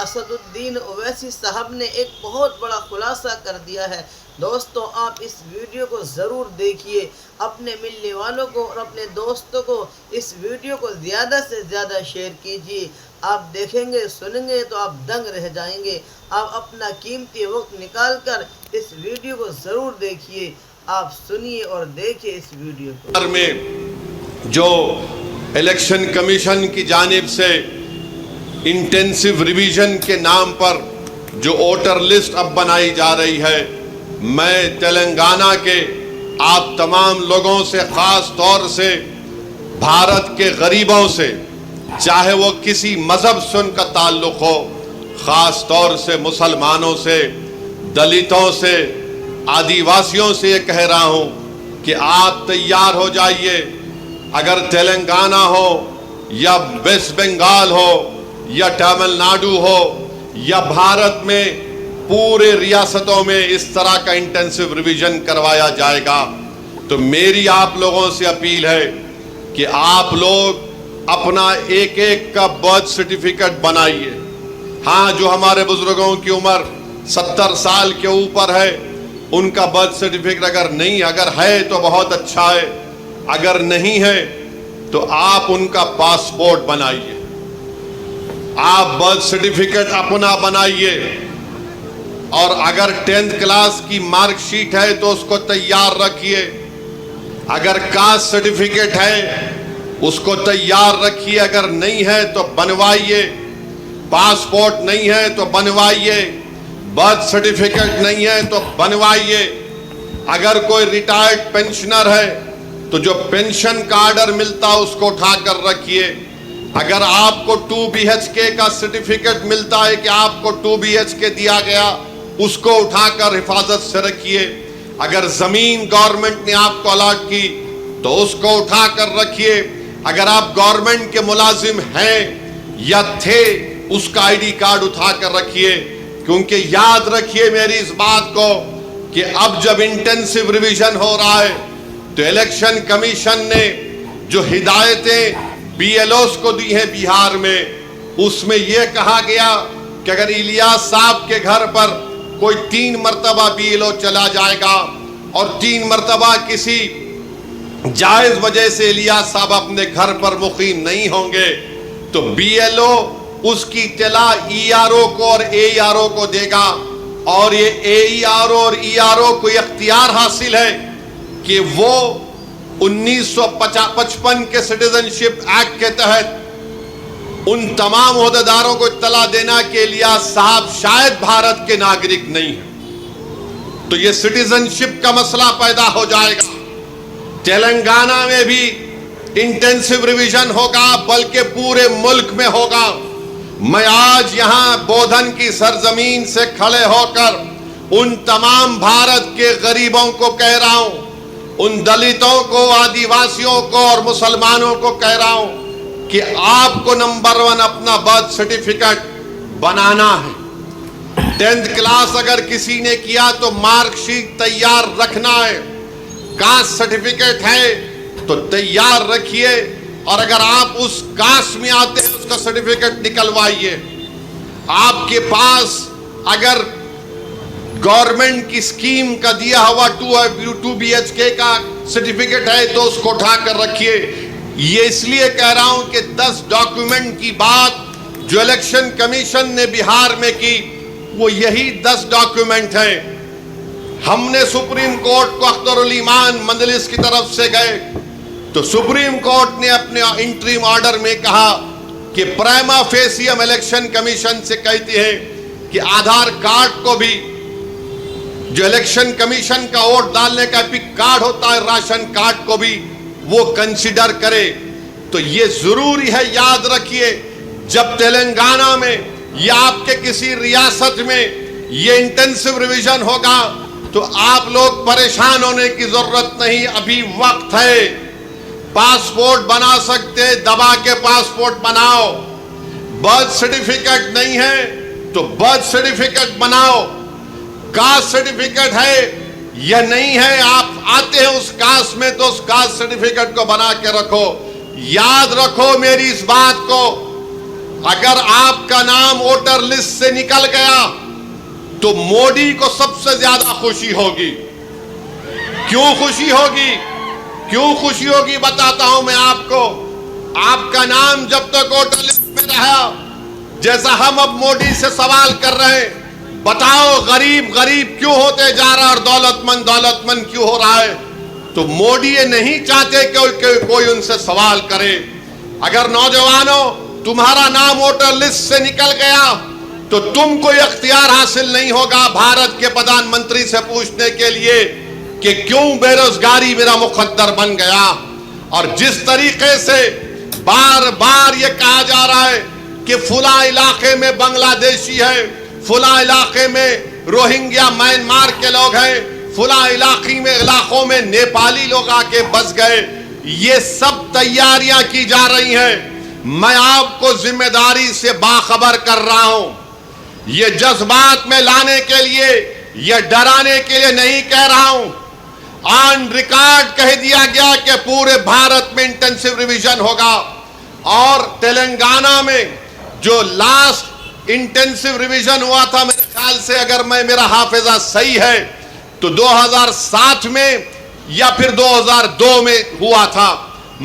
اسدالدین اویسی صاحب نے ایک بہت بڑا خلاصہ کر دیا ہے۔ دوستو آپ اس ویڈیو کو ضرور دیکھیے، اپنے ملنے والوں کو اور اپنے دوستوں کو اس ویڈیو کو زیادہ سے زیادہ شیئر کیجیے۔ آپ دیکھیں گے سنیں گے تو آپ دنگ رہ جائیں گے۔ آپ اپنا قیمتی وقت نکال کر اس ویڈیو کو ضرور دیکھیے۔ آپ سنیے اور دیکھیے اس ویڈیو کو۔ میں جو الیکشن کمیشن کی جانب سے انٹینسیو ریویژن کے نام پر جو ووٹر لسٹ اب بنائی جا رہی ہے، میں تلنگانہ کے آپ تمام لوگوں سے، خاص طور سے بھارت کے غریبوں سے، چاہے وہ کسی مذہب سے ان کا تعلق ہو، خاص طور سے مسلمانوں سے، دلتوں سے، آدیواسیوں سے یہ کہہ رہا ہوں کہ آپ تیار ہو جائیے۔ اگر تلنگانہ ہو یا ویسٹ بنگال ہو یا تامل ناڈو ہو یا بھارت میں پورے ریاستوں میں اس طرح کا انٹینسیو ریویژن کروایا جائے گا، تو میری آپ لوگوں سے اپیل ہے کہ آپ لوگ اپنا ایک ایک کا برتھ سرٹیفکیٹ بنائیے۔ ہاں، جو ہمارے بزرگوں کی عمر 70 سال کے اوپر ہے، ان کا برتھ سرٹیفکیٹ اگر ہے تو بہت اچھا ہے، اگر نہیں ہے تو آپ ان کا پاسپورٹ بنائیے۔ آپ برتھ سرٹیفکیٹ اپنا بنائیے، اور اگر 10th کلاس کی مارک شیٹ ہے تو اس کو تیار رکھیے۔ اگر کاسٹ سرٹیفکیٹ ہے اس کو تیار رکھیے، اگر نہیں ہے تو بنوائیے۔ پاسپورٹ نہیں ہے تو بنوائیے، برتھ سرٹیفکیٹ نہیں ہے تو بنوائیے۔ اگر کوئی ریٹائرڈ پینشنر ہے تو جو پینشن کا آرڈر ملتا اس کو اٹھا کر رکھیے۔ اگر آپ کو 2 BHK کا سرٹیفکیٹ ملتا ہے کہ آپ کو 2 BHK دیا گیا، اس کو اٹھا کر حفاظت سے رکھیے۔ اگر زمین گورنمنٹ نے آپ کو الاٹ کی تو اس کو اٹھا کر رکھیے۔ اگر آپ گورنمنٹ کے ملازم ہیں یا تھے، اس کا ID کارڈ اٹھا کر رکھیے، کیونکہ یاد رکھیے میری اس بات کو کہ اب جب انٹینسیو ریویژن ہو رہا ہے تو الیکشن کمیشن نے جو ہدایتیں BLOs کو دی ہیں بہار میں، اس میں یہ کہا گیا کہ اگر الیاس صاحب کے گھر پر کوئی 3 مرتبہ BLO چلا جائے گا اور 3 مرتبہ کسی جائز وجہ سے الیاس صاحب اپنے گھر پر مقیم نہیں ہوں گے تو BLO اس کی اطلاع ERO کو اور AERO کو دے گا، اور یہ AERO اور ERO کو اختیار حاصل ہے کہ وہ 1955 کے سٹیزنشپ ایکٹ کے تحت ان تمام عہدیداروں کو اطلاع دینا کہ الیاس صاحب شاید بھارت کے ناگرک نہیں ہیں، تو یہ سٹیزنشپ کا مسئلہ پیدا ہو جائے گا۔ تلنگانہ میں بھی انٹینسیو ریویژن ہوگا، بلکہ پورے ملک میں ہوگا۔ میں آج یہاں بودھن کی سرزمین سے کھڑے ہو کر ان تمام بھارت کے غریبوں کو کہہ رہا ہوں، ان دلتوں کو، آدیواسیوں کو اور مسلمانوں کو کہہ رہا ہوں کہ آپ کو نمبر 1 اپنا برتھ سرٹیفکیٹ بنانا ہے۔ 10th کلاس اگر کسی نے کیا تو مارک شیٹ تیار رکھنا ہے۔ کاسٹ سرٹیفکیٹ ہے تو تیار رکھیے، اور اگر آپ اس کاسٹ میں آتے ہیں اس کا سرٹیفکیٹ نکلوائیے۔ آپ کے پاس اگر گورنمنٹ کی سکیم کا دیا ہوا 2 BHK کا سرٹیفکیٹ ہے تو اس کو اٹھا کر رکھیے۔ یہ اس لیے کہہ رہا ہوں کہ 10 ڈاکیومنٹ کی بات جو الیکشن کمیشن نے بہار میں کی، وہ یہی 10 ڈاکیومنٹ ہیں۔ ہم نے سپریم کورٹ کو اختر الایمان مجلس کی طرف سے گئے تو سپریم کورٹ نے اپنے انٹریم آرڈر میں کہا کہ پرائما فیسی ہم الیکشن کمیشن سے کہتے ہیں کہ آدھار کارڈ کو بھی، جو الیکشن کمیشن کا ووٹ ڈالنے کا ایپک کارڈ ہوتا ہے، راشن کارڈ کو بھی وہ کنسیڈر کرے۔ تو یہ ضروری ہے، یاد رکھیے، جب تلنگانہ میں یا آپ کے کسی ریاست میں یہ انٹینسیو ریویژن ہوگا تو آپ لوگ پریشان ہونے کی ضرورت نہیں، ابھی وقت ہے۔ پاسپورٹ بنا سکتے، دبا کے پاسپورٹ بناؤ۔ برتھ سرٹیفکیٹ نہیں ہے تو برتھ سرٹیفکیٹ بناؤ۔ کاسٹ سرٹیفکیٹ ہے یا نہیں ہے، آپ آتے ہیں اس کاسٹ میں تو اس کاسٹ سرٹیفکیٹ کو بنا کے رکھو۔ یاد رکھو میری اس بات کو اگر آپ کا نام ووٹر لسٹ سے نکل گیا تو مودی کو سب سے زیادہ خوشی ہوگی. کیوں خوشی ہوگی؟ کیوں خوشی ہوگی بتاتا ہوں میں آپ کو. آپ کا نام جب تک ووٹر لسٹ میں رہا، جیسا ہم اب مودی سے سوال کر رہے ہیں، بتاؤ غریب غریب کیوں ہوتے جا رہا اور دولت مند کیوں ہو رہا ہے، تو مودی یہ نہیں چاہتے کہ کوئی ان سے سوال کرے. اگر نوجوانوں تمہارا نام ووٹر لسٹ سے نکل گیا تو تم کو یہ اختیار حاصل نہیں ہوگا بھارت کے پردھان منتری سے پوچھنے کے لیے کہ کیوں بے روزگاری میرا مقدر بن گیا. اور جس طریقے سے بار بار یہ کہا جا رہا ہے کہ فلاں علاقے میں بنگلہ دیشی ہے، فلاں علاقے میں روہنگیا میانمار کے لوگ ہیں، فلاں علاقوں میں نیپالی لوگ آ کے بس گئے، یہ سب تیاریاں کی جا رہی ہیں. میں آپ کو ذمہ داری سے باخبر کر رہا ہوں. یہ جذبات میں لانے کے لیے، یہ ڈرانے کے لیے نہیں کہہ رہا ہوں. آن ریکارڈ کہہ دیا گیا کہ پورے بھارت میں انٹینسو ریویژن ہوگا. اور تلنگانہ میں جو لاسٹ انٹینسو ریویژن ہوا تھا، میرے خیال سے اگر میرا حافظہ صحیح ہے تو 2007 میں یا پھر 2002 میں ہوا تھا.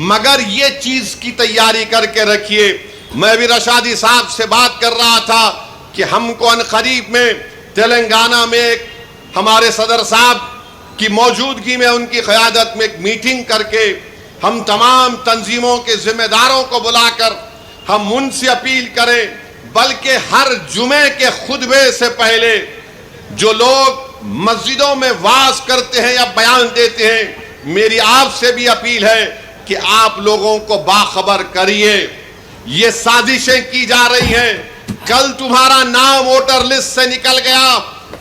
مگر یہ چیز کی تیاری کر کے رکھیے. میں بھی رشادی صاحب سے بات کر رہا تھا کہ ہم کو ان قریب میں تلنگانہ میں ایک ہمارے صدر صاحب کی موجودگی میں، ان کی قیادت میں ایک میٹنگ کر کے ہم تمام تنظیموں کے ذمہ داروں کو بلا کر ہم ان سے اپیل کریں، بلکہ ہر جمعے کے خطبے سے پہلے جو لوگ مسجدوں میں وعظ کرتے ہیں یا بیان دیتے ہیں، میری آپ سے بھی اپیل ہے کہ آپ لوگوں کو باخبر کریے. یہ سازشیں کی جا رہی ہیں. کل تمہارا نام ووٹر لسٹ سے نکل گیا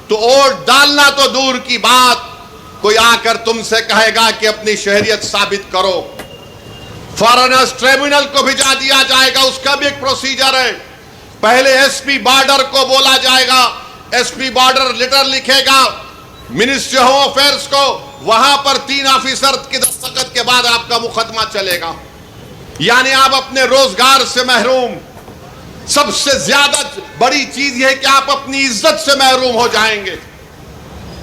تو ووٹ ڈالنا تو دور کی بات، کوئی آ کر تم سے کہے گا کہ اپنی شہریت ثابت کرو. فارنرز ٹریبونل کو بھیجا دیا جائے گا، اس کا بھی ایک پروسیجر ہے. پہلے ایس پی بارڈر کو بولا جائے گا، ایس پی بارڈر لیٹر لکھے گا منسٹری ہوم افیئرز کو، وہاں پر 3 آفیسر کی دستخط کے بعد آپ کا مقدمہ چلے گا. یعنی آپ اپنے روزگار سے محروم. سب سے زیادہ بڑی چیز یہ ہے کہ آپ اپنی عزت سے محروم ہو جائیں گے.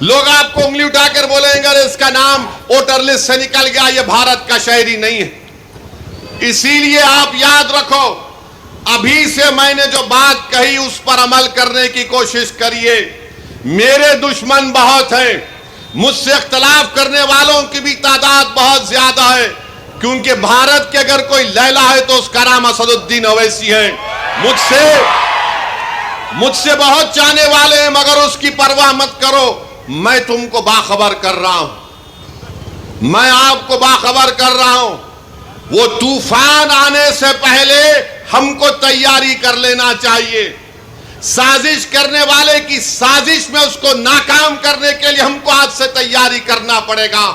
لوگ آپ کو انگلی اٹھا کر بولیں گے اس کا نام ووٹر لسٹ سے نکل گیا، یہ بھارت کا شہری نہیں ہے. اسی لیے آپ یاد رکھو، ابھی سے میں نے جو بات کہی اس پر عمل کرنے کی کوشش کریے. میرے دشمن بہت ہیں، مجھ سے اختلاف کرنے والوں کی بھی تعداد بہت زیادہ ہے، کیونکہ بھارت کے اگر کوئی لیلا ہے تو اس کا نام اسد الدین اویسی ہے. مجھ سے بہت چاہنے والے ہیں، مگر اس کی پرواہ مت کرو. میں تم کو باخبر کر رہا ہوں، میں آپ کو باخبر کر رہا ہوں. وہ طوفان آنے سے پہلے ہم کو تیاری کر لینا چاہیے. سازش کرنے والے کی سازش میں اس کو ناکام کرنے کے لیے ہم کو آج سے تیاری کرنا پڑے گا.